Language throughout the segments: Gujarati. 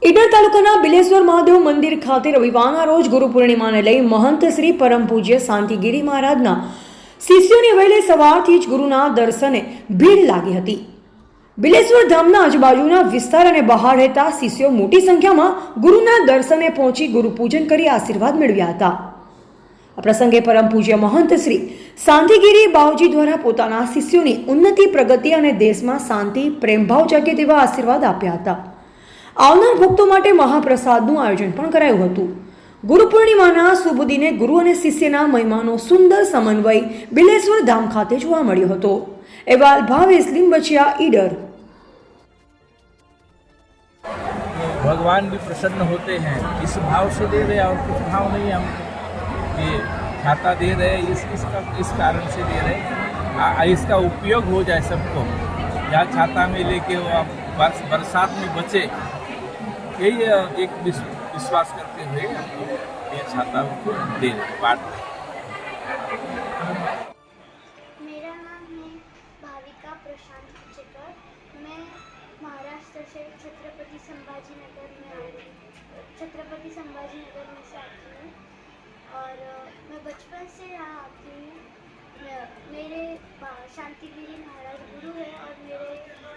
ઈડર તાલુકાના બિલેશ્વર મહાદેવ મંદિર ખાતે રવિવારના રોજ ગુરુ પૂર્ણિમાને લઈ મહંત શ્રી પરમ પૂજ્ય શાંતિગીરી મહારાજના શિષ્યોની વહેલી સવારથી જ ગુરુના દર્શને ભીડ લાગી હતી। બિલેશ્વર ધામના આજુબાજુના વિસ્તાર અને બહાર રહેતા શિષ્યો મોટી સંખ્યામાં ગુરુના દર્શને પહોંચી ગુરુ પૂજન કરી આશીર્વાદ મેળવ્યા હતા। આ પ્રસંગે પરમ પૂજ્ય મહંત શ્રી શાંતિગીરી બાવજી દ્વારા પોતાના શિષ્યોની ઉન્નતિ, પ્રગતિ અને દેશમાં શાંતિ, પ્રેમભાવ જાગે તેવા આશીર્વાદ આપ્યા હતા। આવનાર ભક્તો માટે મહાપ્રસાદનું આયોજન પણ કરાયું હતું। ગુરુ પૂર્ણિમાના શુભ દિને ગુરુ અને શિષ્યના મહિમાનો સુંદર સમન્વય બિલેશ્વર ધામ ખાતે જોવા મળ્યો હતો। અહેવાલ ભાવેશ લીંબચિયા, ઈડર। भगवान भी प्रसन्न होते हैं, इस भाव से दे रहे और कुछ भाव नहीं, हम ये छाता दे रहे इस कारण से दे रहे इसका उपयोग हो जाए सबको, जहाँ छाता में लेके वो आप बरसात में बचे, यही एक विश्वास करते हुए हम लोग ये छाता को दे बांट रहे। मेरा नाम है भाविका प्रशांत चिकर। मैं महाराष्ट्र से छत्रपति संभाजी नगर में आ रही हूँ। छत्रपति संभाजी नगर में से आती हूँ और मैं बचपन से यहाँ आती हूँ। मेरे शांतिगिरी महाराज गुरु है और मेरे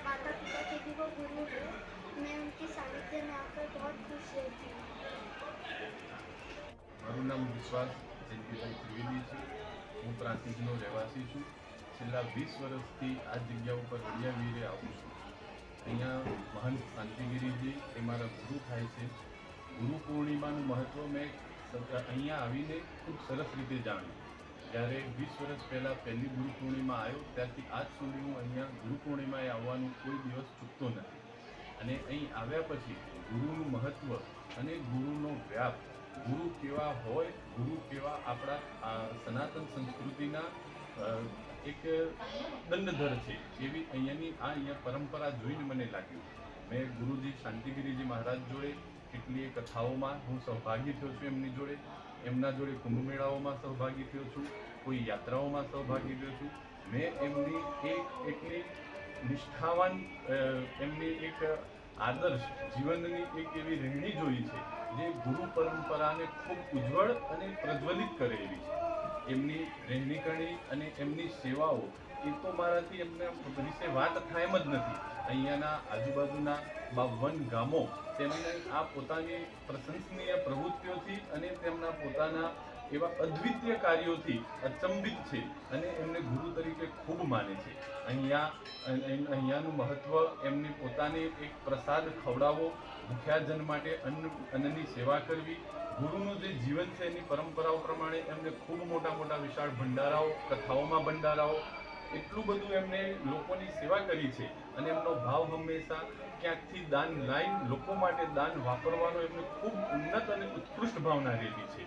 माता पिता के भी वो गुरु है। मैं उनके सानिध्य में आकर बहुत खुश रहती हूँ। મારું નામ વિશ્વાસ જયંતિભાઈ ત્રિવેદી છે। હું પ્રાંતિજનો રહેવાસી છું। છેલ્લા 20 વર્ષથી આ જગ્યા ઉપર વડિયાવીરે આવું છું। અહીંયા મહંત શાંતિગીરીજી એ મારા ગુરુ થાય છે। ગુરુ પૂર્ણિમાનું મહત્ત્વ મેં અહીંયા આવીને ખૂબ સરસ રીતે જાણ્યું। જ્યારે 20 વર્ષ પહેલાં પહેલી ગુરુ પૂર્ણિમા આવ્યો ત્યારથી આજ સુધી હું અહીંયા ગુરુ પૂર્ણિમાએ આવવાનું કોઈ દિવસ ચૂકતો નથી। અને અહીં આવ્યા પછી ગુરુનું મહત્ત્વ અને ગુરુનો વ્યાપ, ગુરુ કેવા હોય, ગુરુ કેવા આપણા સનાતન સંસ્કૃતિના એક દંડધર છે એવી અહીંયા પરંપરા જોઈને મને લાગ્યું। મેં ગુરુજી શાંતિગીરીજી महाराज જોડે કેટલીય કથાઓમાં હું સહભાગી થયો છું, એમના જોડે કુંભમેળાઓમાં સહભાગી થયો છું, કોઈ યાત્રાઓમાં સહભાગી થયો છું। મેં એમની એટલી નિષ્ઠાવાન એમની એક આદર્શ જીવનની એક એવી રહેણી જોઈ છે જે ગુરુ પરંપરાને ખૂબ ઉજ્જવળ અને પ્રજ્વલિત કરે એવી છે। એમની રહેણી કરણી અને એમની સેવાઓ એ તો મારાથી એમને વિશે વાત થાય એમ જ નથી। અહીંયાના આજુબાજુના 52 ગામો તેમને આ પોતાની પ્રશંસનીય પ્રવૃત્તિઓથી અને તેમના પોતાના એવા અદ્વિતીય કાર્યોથી અચંબિત છે અને એમને ગુરુ તરીકે ખૂબ માને છે। અહીંયાનું મહત્ત્વ એમની પોતાની એક પ્રસાદ ખવડાવવો, ભૂખ્યાજન માટે અન્નની સેવા કરવી, ગુરુનું જે જીવન છે એની પરંપરાઓ પ્રમાણે એમને ખૂબ મોટા મોટા વિશાળ ભંડારાઓ, કથાઓમાં ભંડારાઓ, એટલું બધું એમને લોકોની સેવા કરી છે અને એમનો ભાવ હંમેશા ક્યાંકથી દાન લાઈન લોકો માટે દાન વાપરવાનો એમને ખૂબ ઉન્નત અને ઉત્કૃષ્ટ ભાવના રહેલી છે।